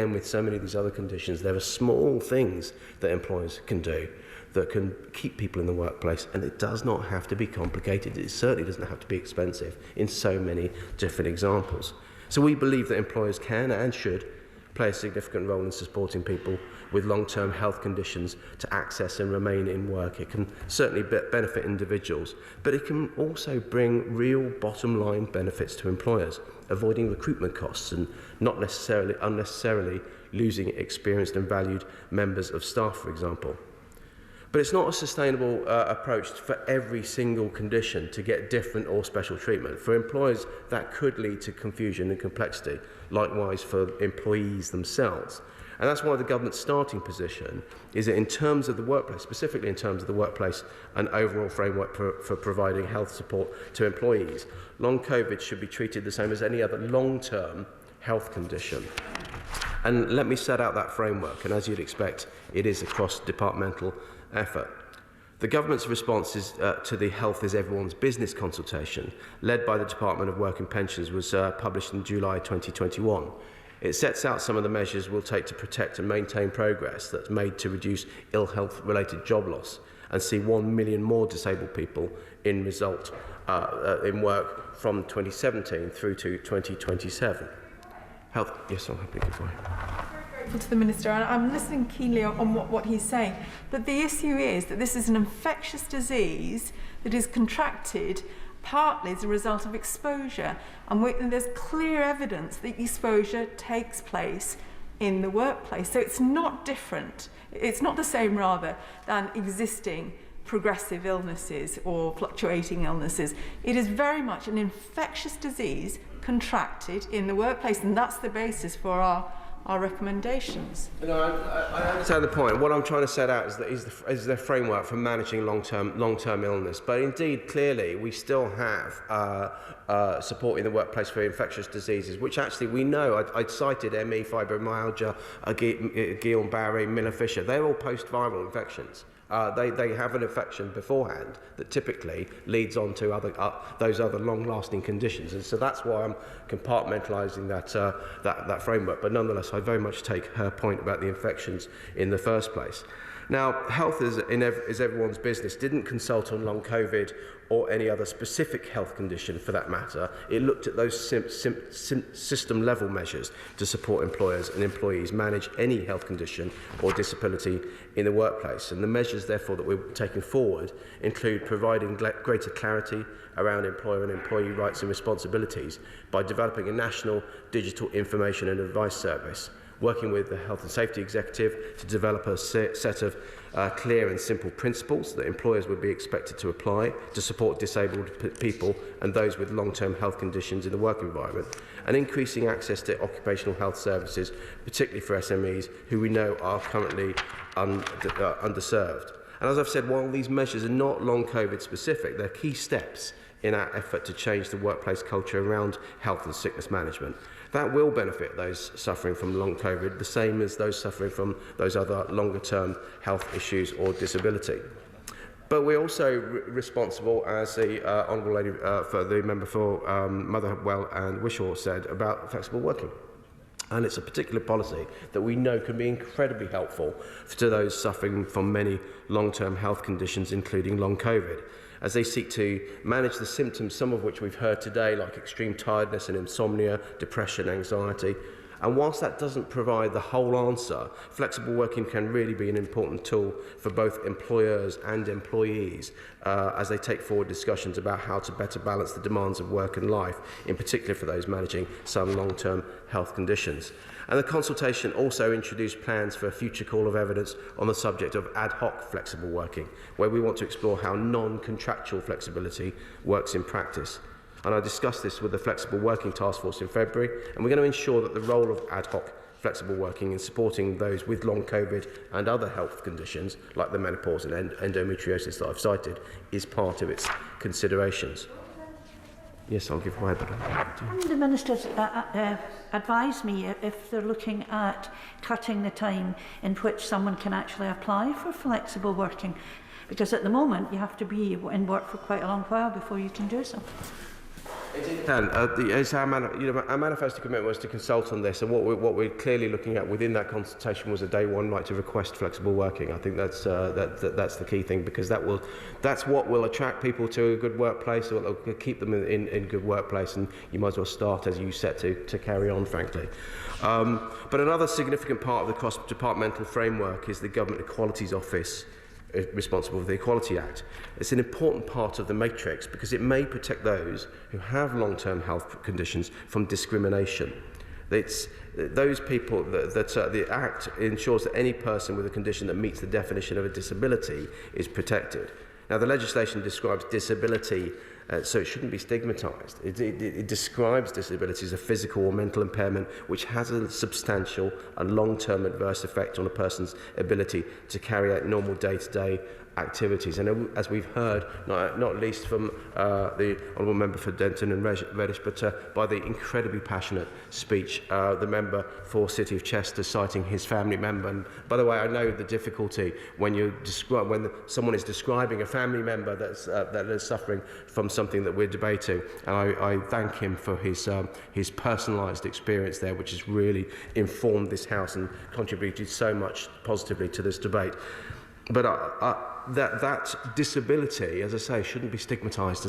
And with so many of these other conditions, there are small things that employers can do that can keep people in the workplace, and it does not have to be complicated. It certainly doesn't have to be expensive in so many different examples. So we believe that employers can and should play a significant role in supporting people with long-term health conditions to access and remain in work. It can certainly benefit individuals, but it can also bring real bottom-line benefits to employers, avoiding recruitment costs and not unnecessarily losing experienced and valued members of staff, for example. But it's not a sustainable approach for every single condition to get different or special treatment. For employers, that could lead to confusion and complexity, likewise for employees themselves. And that's why the government's starting position is that in terms of the workplace, specifically in terms of the workplace, an overall framework for providing health support to employees, long COVID should be treated the same as any other long-term health condition. And let me set out that framework, and as you'd expect, it is a cross-departmental effort. The government's response to the Health is Everyone's Business consultation, led by the Department of Work and Pensions, was published in July 2021. It sets out some of the measures we'll take to protect and maintain progress that's made to reduce ill health-related job loss and see 1 million more disabled people in work from 2017 through to 2027. Health, yes, I'm happy to go ahead. To the Minister, and I'm listening keenly on what he's saying, but the issue is that this is an infectious disease that is contracted partly as a result of exposure, and there's clear evidence that exposure takes place in the workplace. So it's not different, it's not the same rather than existing progressive illnesses or fluctuating illnesses. It is very much an infectious disease contracted in the workplace, and that's the basis for our recommendations. No, I understand the point. What I'm trying to set out is the framework for managing long-term illness. But indeed, clearly, we still have support in the workplace for infectious diseases, which actually we know. I cited ME, fibromyalgia, Guillain-Barré, Miller-Fisher. They're all post-viral infections. They have an infection beforehand that typically leads on to those other long-lasting conditions, and so that's why I'm compartmentalising that framework. But nonetheless, I very much take her point about the infections in the first place. Now, Health is Everyone's Business didn't consult on long COVID or any other specific health condition for that matter. It looked at those system-level measures to support employers and employees manage any health condition or disability in the workplace. And the measures, therefore, that we're taking forward include providing greater clarity around employer and employee rights and responsibilities by developing a national digital information and advice service, working with the Health and Safety Executive to develop a set of clear and simple principles that employers would be expected to apply to support disabled people and those with long-term health conditions in the work environment, and increasing access to occupational health services, particularly for SMEs who we know are currently underserved. And as I've said, while these measures are not long COVID specific, they're key steps in our effort to change the workplace culture around health and sickness management. That will benefit those suffering from long COVID, the same as those suffering from those other longer-term health issues or disability. But we're also responsible, as the Honourable Lady, for the Member for Motherwell and Wishaw said, about flexible working. And it's a particular policy that we know can be incredibly helpful to those suffering from many long-term health conditions, including long COVID, as they seek to manage the symptoms, some of which we've heard today, like extreme tiredness and insomnia, depression, anxiety. And whilst that doesn't provide the whole answer, flexible working can really be an important tool for both employers and employees as they take forward discussions about how to better balance the demands of work and life, in particular for those managing some long-term health conditions. And the consultation also introduced plans for a future call of evidence on the subject of ad hoc flexible working, where we want to explore how non-contractual flexibility works in practice. And I discussed this with the Flexible Working Task Force in February, and we're going to ensure that the role of ad hoc flexible working in supporting those with long COVID and other health conditions, like the menopause and endometriosis that I've cited, is part of its considerations. Yes, I'll give way, but the Ministers advise me if they're looking at cutting the time in which someone can actually apply for flexible working, because at the moment you have to be in work for quite a long while before you can do so. And it's our manifesto commitment was to consult on this, and what we're clearly looking at within that consultation was a day one right to request flexible working. I think that's the key thing, because that's what will attract people to a good workplace, or will keep them in good workplace, and you might as well start as you set to carry on, frankly. But another significant part of the cross-departmental framework is the Government Equalities Office, responsible for the Equality Act. It's an important part of the matrix because it may protect those who have long-term health conditions from discrimination. It's those people that the Act ensures that any person with a condition that meets the definition of a disability is protected. Now, the legislation describes disability, so it shouldn't be stigmatised. It describes disability as a physical or mental impairment which has a substantial and long-term adverse effect on a person's ability to carry out normal day-to-day activities. And as we've heard, not least from the Honourable Member for Denton and Reddish, but by the incredibly passionate speech, the member for City of Chester citing his family member. And by the way, I know the difficulty when someone is describing a family member that is suffering from something that we're debating. And I thank him for his personalised experience there, which has really informed this House and contributed so much positively to this debate. But that disability, as I say, shouldn't be stigmatised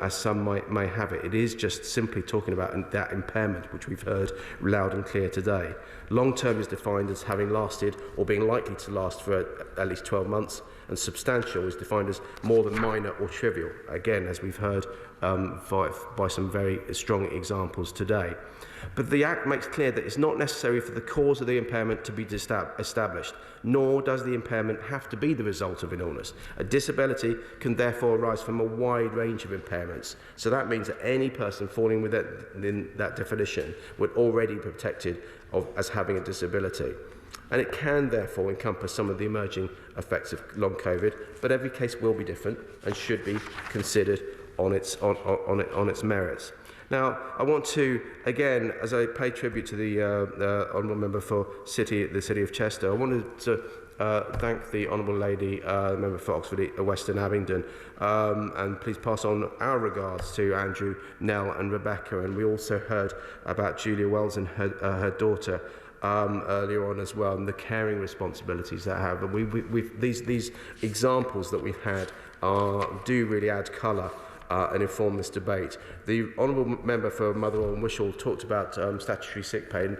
as some may have it. It is just simply talking about that impairment, which we've heard loud and clear today. Long term is defined as having lasted or being likely to last for at least 12 months, and substantial is defined as more than minor or trivial. Again, as we've heard by some very strong examples today. But the Act makes clear that it's not necessary for the cause of the impairment to be established, nor does the impairment have to be the result of an illness. A disability can therefore arise from a wide range of impairments. So that means that any person falling within that definition would already be protected as having a disability. And it can therefore encompass some of the emerging effects of long COVID, but every case will be different and should be considered on its merits. Now, I want to, again, as I pay tribute to the Honourable Member for the City of Chester, I wanted to thank the Honourable Lady, Member for Oxford Western Abingdon, and please pass on our regards to Andrew, Nell and Rebecca. And we also heard about Julia Wells and her daughter earlier on as well, and the caring responsibilities that have. And these examples that we've had do really add colour and inform this debate. The Honourable Member for Motherwell and Wishaw talked about statutory sick pay. And,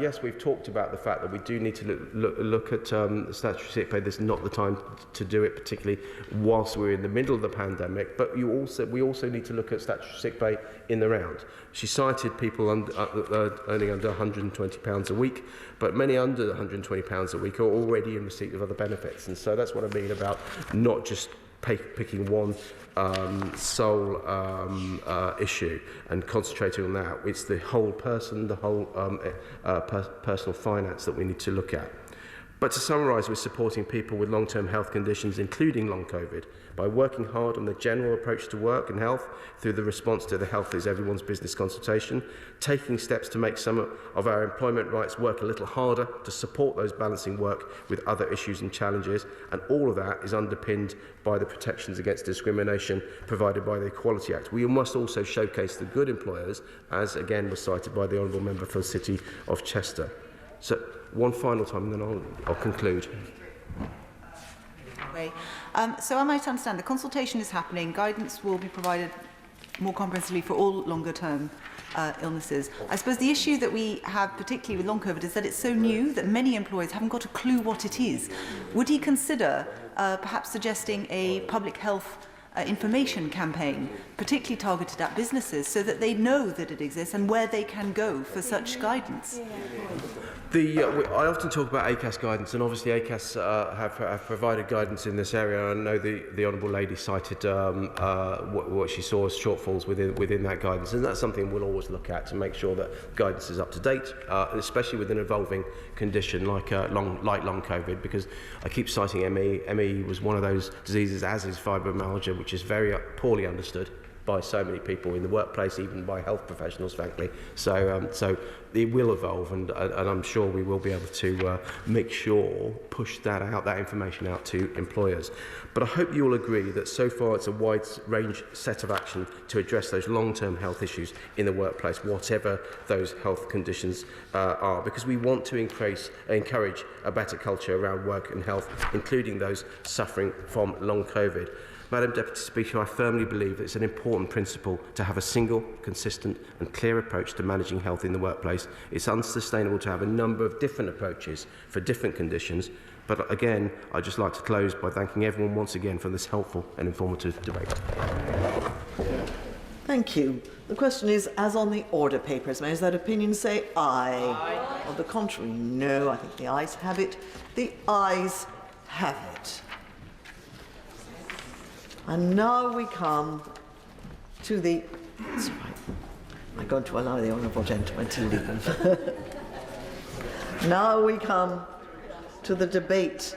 yes, we've talked about the fact that we do need to look at statutory sick pay. This is not the time to do it, particularly whilst we're in the middle of the pandemic. But we also need to look at statutory sick pay in the round. She cited people earning under £120 a week, but many under £120 a week are already in receipt of other benefits. And so that's what I mean about not just picking one sole issue and concentrating on that. It's the whole person, the whole personal finance that we need to look at. But to summarise, we're supporting people with long-term health conditions, including long COVID, by working hard on the general approach to work and health through the response to the Health is Everyone's Business consultation, taking steps to make some of our employment rights work a little harder to support those balancing work with other issues and challenges, and all of that is underpinned by the protections against discrimination provided by the Equality Act. We must also showcase the good employers, as again was cited by the Honourable Member for the City of Chester. So one final time, and then I'll conclude. So I might understand the consultation is happening, guidance will be provided more comprehensively for all longer term illnesses. I suppose the issue that we have, particularly with long COVID, is that it's so new that many employers haven't got a clue what it is. Would he consider perhaps suggesting a public health information campaign, particularly targeted at businesses, so that they know that it exists and where they can go for such guidance? I often talk about ACAS guidance, and obviously ACAS have provided guidance in this area. I know the Honourable Lady cited what she saw as shortfalls within that guidance, and that's something we'll always look at to make sure that guidance is up to date, especially with an evolving condition like long COVID, because I keep citing ME. ME was one of those diseases, as is fibromyalgia, which is very poorly understood. by so many people in the workplace, even by health professionals, frankly. So it will evolve, and I'm sure we will be able to make sure, push that information out to employers. But I hope you will agree that so far it's a wide range set of action to address those long-term health issues in the workplace, whatever those health conditions are, because we want to encourage a better culture around work and health, including those suffering from long COVID. Madam Deputy Speaker, I firmly believe that it's an important principle to have a single, consistent and clear approach to managing health in the workplace. It's unsustainable to have a number of different approaches for different conditions. But again, I'd just like to close by thanking everyone once again for this helpful and informative debate. Thank you. The question is, as on the order papers, may that opinion say aye? Aye. On the contrary, no. I think the ayes have it. The ayes have it. And now we come to the... Sorry, I'm going to allow the honourable gentleman to leave. Now we come to the debate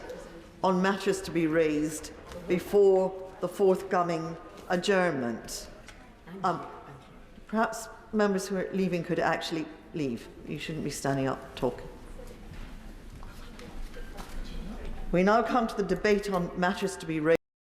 on matters to be raised before the forthcoming adjournment. Perhaps members who are leaving could actually leave. You shouldn't be standing up talking. We now come to the debate on matters to be raised